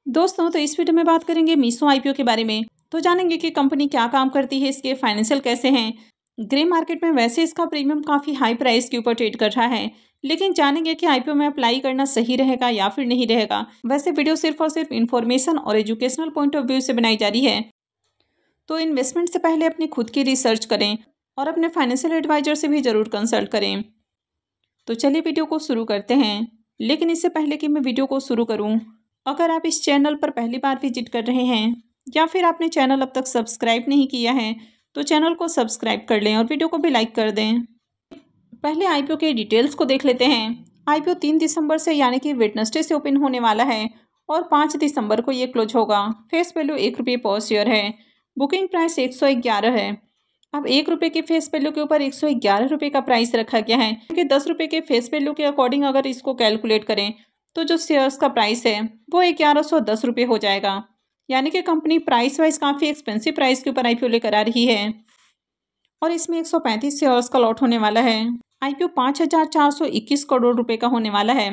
दोस्तों, तो इस वीडियो में बात करेंगे मीशो आईपीओ के बारे में। तो जानेंगे कि कंपनी क्या काम करती है, इसके फाइनेंशियल कैसे हैं। ग्रे मार्केट में वैसे इसका प्रीमियम काफ़ी हाई प्राइस के ऊपर ट्रेड कर रहा है, लेकिन जानेंगे कि आईपीओ में अप्लाई करना सही रहेगा या फिर नहीं रहेगा। वैसे वीडियो सिर्फ और सिर्फ इन्फॉर्मेशन और एजुकेशनल पॉइंट ऑफ व्यू से बनाई जा रही है, तो इन्वेस्टमेंट से पहले अपनी खुद की रिसर्च करें और अपने फाइनेंशियल एडवाइजर से भी ज़रूर कंसल्ट करें। तो चलिए वीडियो को शुरू करते हैं। लेकिन इससे पहले कि मैं वीडियो को शुरू करूं, अगर आप इस चैनल पर पहली बार विजिट कर रहे हैं या फिर आपने चैनल अब तक सब्सक्राइब नहीं किया है, तो चैनल को सब्सक्राइब कर लें और वीडियो को भी लाइक कर दें। पहले आईपीओ के डिटेल्स को देख लेते हैं। आईपीओ 3 दिसंबर से यानी कि वेडनेसडे से ओपन होने वाला है और 5 दिसंबर को ये क्लोज होगा। फेस वैल्यू ₹1 पर शेयर है। बुकिंग प्राइस 111 है। अब ₹1 के फेस वैल्यू के ऊपर ₹111 का प्राइस रखा गया है, क्योंकि ₹10 के फेस वैल्यू के अकॉर्डिंग अगर इसको कैलकुलेट करें तो जो शेयर्स का प्राइस है वो ₹1110 हो जाएगा। यानी कि कंपनी प्राइस वाइज काफ़ी एक्सपेंसिव प्राइस के ऊपर आईपीओ लेकर आ रही है और इसमें 135 शेयर्स का लॉट होने वाला है। आईपीओ 5,421 करोड़ रुपए का होने वाला है।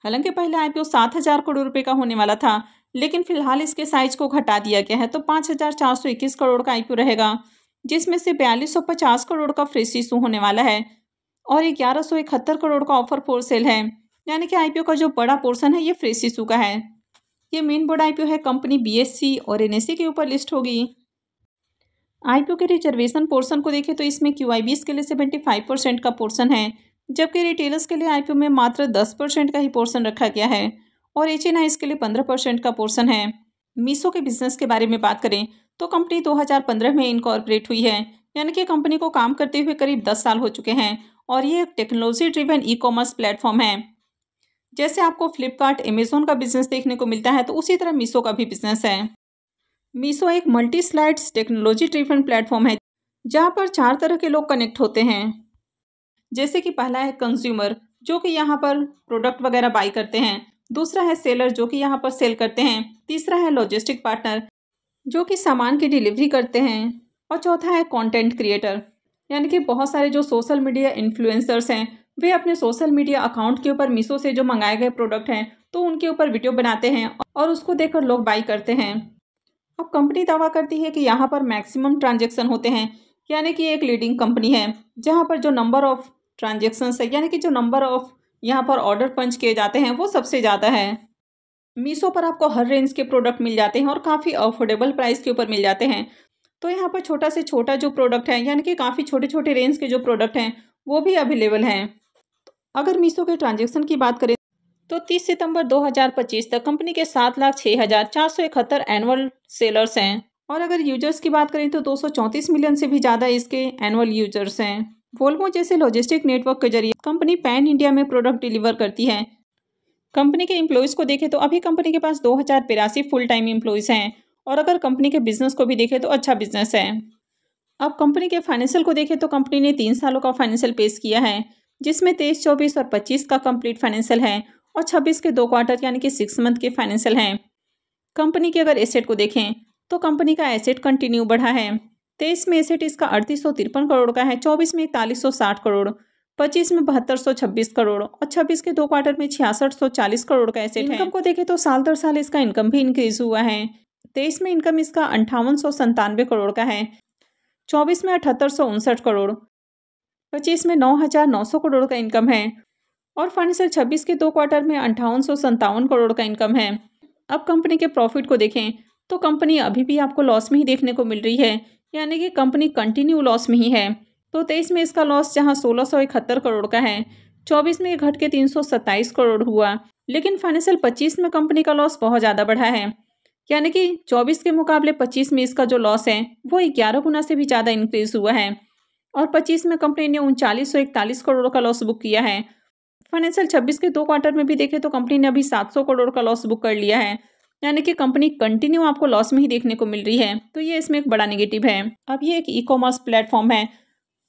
हालांकि पहले आईपीओ 7,000 करोड़ रुपए का होने वाला था, लेकिन फिलहाल इसके साइज को घटा दिया गया है, तो 5,421 करोड़ का आईपीओ रहेगा, जिसमें से 4250 करोड़ का फ्रेश इशू होने वाला है और 1171 करोड़ का ऑफर फॉर सेल है। यानी कि आईपीओ का जो बड़ा पोर्शन है ये फ्रेश इशू का है। ये मेन बोर्ड आईपीओ है। कंपनी बीएससी और एनएससी के ऊपर लिस्ट होगी। आईपीओ के रिजर्वेशन पोर्शन को देखें तो इसमें क्यूआईबीएस के लिए 75% का पोर्शन है, जबकि रिटेलर्स के लिए आईपीओ में मात्र 10% का ही पोर्शन रखा गया है और एचएनआईज के लिए 15% का पोर्शन है। मीशो के बिजनेस के बारे में बात करें तो कंपनी 2015 में इनकॉर्पोरेट हुई है, यानी कि कंपनी को काम करते हुए करीब 10 साल हो चुके हैं और ये एक technology driven e commerce platform है। जैसे आपको फ्लिपकार्ट, अमेजोन का बिजनेस देखने को मिलता है, तो उसी तरह मीशो का भी बिजनेस है। मीशो एक multi slides technology driven platform है, जहाँ पर 4 तरह के लोग कनेक्ट होते हैं। जैसे कि पहला है कंज्यूमर, जो कि यहाँ पर प्रोडक्ट वगैरह बाई करते हैं। दूसरा है सेलर, जो कि यहाँ पर सेल करते हैं। तीसरा है लॉजिस्टिक पार्टनर, जो कि सामान की डिलीवरी करते हैं। और चौथा है कंटेंट क्रिएटर, यानी कि बहुत सारे जो सोशल मीडिया इन्फ्लुएंसर्स हैं, वे अपने सोशल मीडिया अकाउंट के ऊपर मीशो से जो मंगाए गए प्रोडक्ट हैं तो उनके ऊपर वीडियो बनाते हैं और उसको देखकर लोग बाई करते हैं। अब कंपनी दावा करती है कि यहाँ पर मैक्सिमम ट्रांजैक्शन होते हैं, यानी कि एक लीडिंग कंपनी है जहाँ पर जो नंबर ऑफ ट्रांजैक्शंस है, यानी कि जो नंबर ऑफ यहाँ पर ऑर्डर पंच किए जाते हैं वो सबसे ज़्यादा है। मीशो पर आपको हर रेंज के प्रोडक्ट मिल जाते हैं और काफ़ी अफोर्डेबल प्राइस के ऊपर मिल जाते हैं। तो यहाँ पर छोटा से छोटा जो प्रोडक्ट है, यानी कि काफ़ी छोटे छोटे रेंज के जो प्रोडक्ट हैं वो भी अवेलेबल हैं। अगर मीशो के ट्रांजैक्शन की बात करें तो 30 सितंबर 2025 तक कंपनी के 7,06,471 एनुअल सेलर्स हैं और अगर यूजर्स की बात करें तो 234 मिलियन से भी ज़्यादा इसके एनुअल यूजर्स हैं। वोल्वो जैसे लॉजिस्टिक नेटवर्क के जरिए कंपनी पैन इंडिया में प्रोडक्ट डिलीवर करती है। कंपनी के एम्प्लॉयज़ को देखें तो अभी कंपनी के पास 2083 फुल टाइम एम्प्लॉयज़ हैं और अगर कंपनी के बिजनेस को भी देखें तो अच्छा बिजनेस है। अब कंपनी के फाइनेंशियल को देखें तो कंपनी ने 3 सालों का फाइनेंशियल पेश किया है, जिसमें 23, 24 और 25 का कंप्लीट फाइनेंशियल है और 26 के 2 क्वार्टर यानी कि 6 मंथ के फाइनेंशियल हैं। कंपनी के अगर एसेट को देखें तो कंपनी का एसेट कंटिन्यू बढ़ा है। 23 में एसेट इसका 3853 करोड़ का है, 24 में 4160 करोड़, 25 में 7226 करोड़ और 26 के 2 क्वार्टर में 6640 करोड़ का एसेट है। इनकम को देखें तो साल दर साल इसका इनकम भी इंक्रीज हुआ है। 23 में इनकम इसका 5897 करोड़ का है, 24 में 7859 करोड़, 25 में 9900 करोड़ का इनकम है और फाइनेंशियल 26 के 2 क्वार्टर में 5857 करोड़ का इनकम है। अब कंपनी के प्रॉफिट को देखें तो कंपनी अभी भी आपको लॉस में ही देखने को मिल रही है, यानी कि कंपनी कंटिन्यू लॉस में ही है। तो 23 में इसका लॉस जहां 1671 करोड़ का है, 24 में घट के 327 करोड़ हुआ, लेकिन फाइनेंशियल 25 में कंपनी का लॉस बहुत ज़्यादा बढ़ा है, यानी कि 24 के मुकाबले 25 में इसका जो लॉस है वो 11 गुना से भी ज़्यादा इंक्रीज हुआ है और 25 में कंपनी ने 3941 करोड़ का लॉस बुक किया है। फाइनेंशियल 26 के 2 क्वार्टर में भी देखें तो कंपनी ने अभी 700 करोड़ का लॉस बुक कर लिया है, यानी कि कंपनी कंटिन्यू आपको लॉस में ही देखने को मिल रही है। तो ये इसमें एक बड़ा नेगेटिव है। अब ये एक ई कॉमर्स प्लेटफॉर्म है,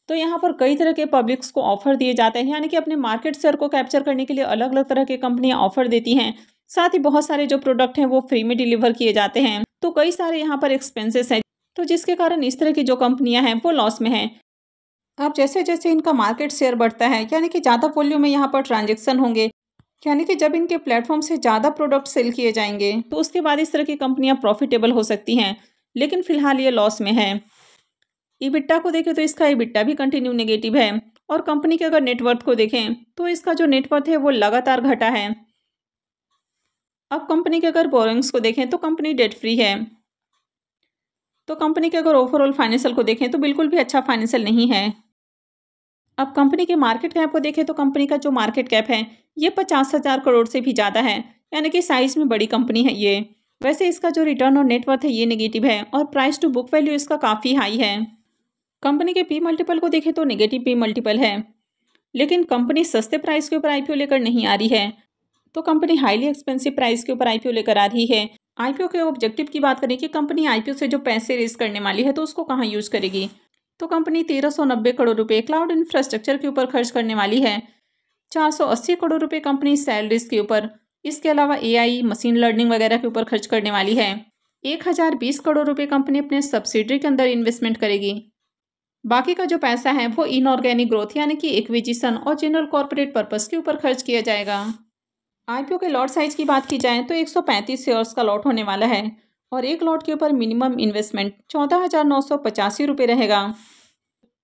तो यहाँ पर कई तरह के पब्लिक्स को ऑफर दिए जाते हैं, यानी कि अपने मार्केट शेयर को कैप्चर करने के लिए अलग अलग तरह की कंपनियां ऑफर देती हैं। साथ ही बहुत सारे जो प्रोडक्ट हैं वो फ्री में डिलीवर किए जाते हैं। तो कई सारे यहाँ पर एक्सपेंसेस हैं, तो जिसके कारण इस तरह की जो कंपनियां हैं वो लॉस में हैं। अब जैसे जैसे इनका मार्केट शेयर बढ़ता है, यानी कि ज़्यादा वॉल्यूम में यहाँ पर ट्रांजेक्शन होंगे, यानी कि जब इनके प्लेटफॉर्म से ज़्यादा प्रोडक्ट सेल किए जाएंगे तो उसके बाद इस तरह की कंपनियां प्रॉफिटेबल हो सकती हैं, लेकिन फिलहाल ये लॉस में है। ईबिट्टा को देखें तो इसका ईबिट्टा भी कंटिन्यू नेगेटिव है, और कंपनी के अगर नेटवर्थ को देखें तो इसका जो नेटवर्थ है वो लगातार घटा है। अब कंपनी के अगर बोरोइंग्स को देखें तो कंपनी डेट फ्री है। तो कंपनी के अगर ओवरऑल फाइनेंशियल को देखें तो बिल्कुल भी अच्छा फाइनेंशियल नहीं है। अब कंपनी के मार्केट कैप को देखें तो कंपनी का जो मार्केट कैप है ये 50,000 करोड़ से भी ज़्यादा है, यानी कि साइज में बड़ी कंपनी है ये। वैसे इसका जो रिटर्न और नेटवर्थ है ये नेगेटिव है, और प्राइस टू बुक वैल्यू इसका काफ़ी हाई है। कंपनी के पी मल्टीपल को देखें तो नेगेटिव पी मल्टीपल है, लेकिन कंपनी सस्ते प्राइस के ऊपर आईपीओ लेकर नहीं आ रही है, तो कंपनी हाईली एक्सपेंसिव प्राइस के ऊपर आईपीओ लेकर आ रही है। आईपीओ के ऑब्जेक्टिव की बात करें कि कंपनी आईपीओ से जो पैसे रेज करने वाली है तो उसको कहाँ यूज़ करेगी, तो कंपनी 1390 करोड़ रुपए क्लाउड इंफ्रास्ट्रक्चर के ऊपर खर्च करने वाली है। 480 करोड़ रुपए कंपनी सैलरीज के ऊपर, इसके अलावा एआई मशीन लर्निंग वगैरह के ऊपर खर्च करने वाली है। 1020 करोड़ रुपए कंपनी अपने सब्सिडरी के अंदर इन्वेस्टमेंट करेगी। बाकी का जो पैसा है वो इनऑर्गेनिक ग्रोथ यानी कि एक्विजिशन और जनरल कॉर्पोरेट पर्पस के ऊपर खर्च किया जाएगा। आईपीओ के लॉट साइज की बात की जाए तो 135 शेयर्स का लॉट होने वाला है, और एक लॉट के ऊपर मिनिमम इन्वेस्टमेंट 14,985 रुपये रहेगा।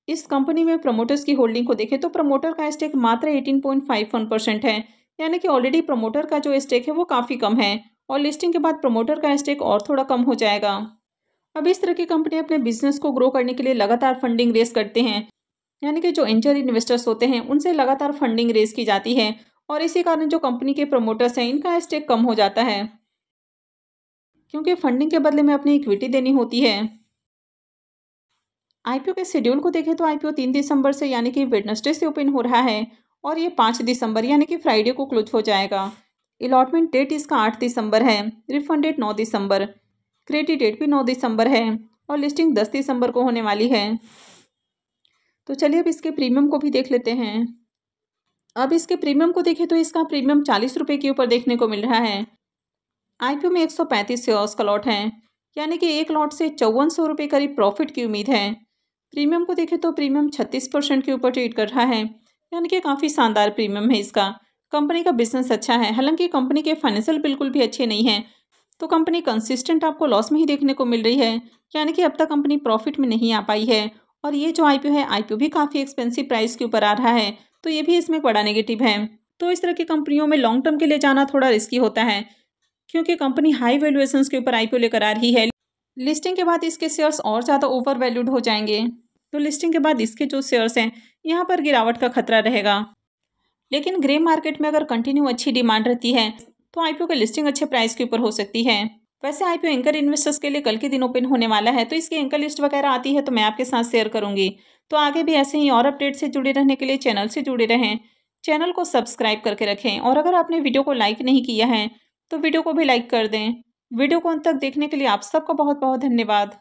इस कंपनी में प्रमोटर्स की होल्डिंग को देखें तो प्रमोटर का स्टेक मात्र 18.51% है, यानी कि ऑलरेडी प्रमोटर का जो स्टेक है वो काफ़ी कम है, और लिस्टिंग के बाद प्रमोटर का स्टेक और थोड़ा कम हो जाएगा। अब इस तरह की कंपनी अपने बिजनेस को ग्रो करने के लिए लगातार फंडिंग रेस करते हैं, यानी कि जो एंजल इन्वेस्टर्स होते हैं उनसे लगातार फंडिंग रेस की जाती है, और इसी कारण जो कंपनी के प्रमोटर्स हैं इनका स्टेक कम हो जाता है, क्योंकि फंडिंग के बदले में अपनी इक्विटी देनी होती है। आईपीओ के शेड्यूल को देखें तो आईपीओ 3 दिसंबर से यानी कि वेडनेसडे से ओपन हो रहा है, और ये 5 दिसंबर यानी कि फ्राइडे को क्लोज हो जाएगा। अलॉटमेंट डेट इसका 8 दिसंबर है, रिफंड डेट 9 दिसंबर, क्रेडिट डेट भी 9 दिसंबर है, और लिस्टिंग 10 दिसंबर को होने वाली है। तो चलिए अब इसके प्रीमियम को भी देख लेते हैं। अब इसके प्रीमियम को देखें तो इसका प्रीमियम 40 रुपये के ऊपर देखने को मिल रहा है। आईपीओ में 135 शेयर्स का लॉट है, यानी कि एक लॉट से 5400 रुपये करीब प्रॉफिट की उम्मीद है। प्रीमियम को देखें तो प्रीमियम 36% के ऊपर ट्रेड कर रहा है, यानी कि काफ़ी शानदार प्रीमियम है इसका। कंपनी का बिजनेस अच्छा है, हालांकि कंपनी के फाइनेंशियल बिल्कुल भी अच्छे नहीं हैं, तो कंपनी कंसिस्टेंट आपको लॉस में ही देखने को मिल रही है, यानी कि अब तक कंपनी प्रॉफिट में नहीं आ पाई है। और ये जो आईपीओ है, आईपीओ भी काफ़ी एक्सपेंसिव प्राइस के ऊपर आ रहा है, तो ये भी इसमें एक बड़ा नेगेटिव है। तो इस तरह की कंपनियों में लॉन्ग टर्म के लिए जाना थोड़ा रिस्की होता है, क्योंकि कंपनी हाई वैल्यूएशंस के ऊपर आईपीओ लेकर आ रही है। लिस्टिंग के बाद इसके शेयर्स और ज़्यादा ओवर वैल्यूड हो जाएंगे, तो लिस्टिंग के बाद इसके जो शेयर्स हैं यहाँ पर गिरावट का खतरा रहेगा। लेकिन ग्रे मार्केट में अगर कंटिन्यू अच्छी डिमांड रहती है तो आईपीओ की लिस्टिंग अच्छे प्राइस के ऊपर हो सकती है। वैसे आईपीओ एंकर इन्वेस्टर्स के लिए कल के दिन ओपन होने वाला है, तो इसकी एंकर लिस्ट वगैरह आती है तो मैं आपके साथ शेयर करूंगी। तो आगे भी ऐसे ही और अपडेट से जुड़े रहने के लिए चैनल से जुड़े रहें, चैनल को सब्सक्राइब करके रखें, और अगर आपने वीडियो को लाइक नहीं किया है तो वीडियो को भी लाइक कर दें। वीडियो को अंत तक देखने के लिए आप सबका बहुत बहुत धन्यवाद।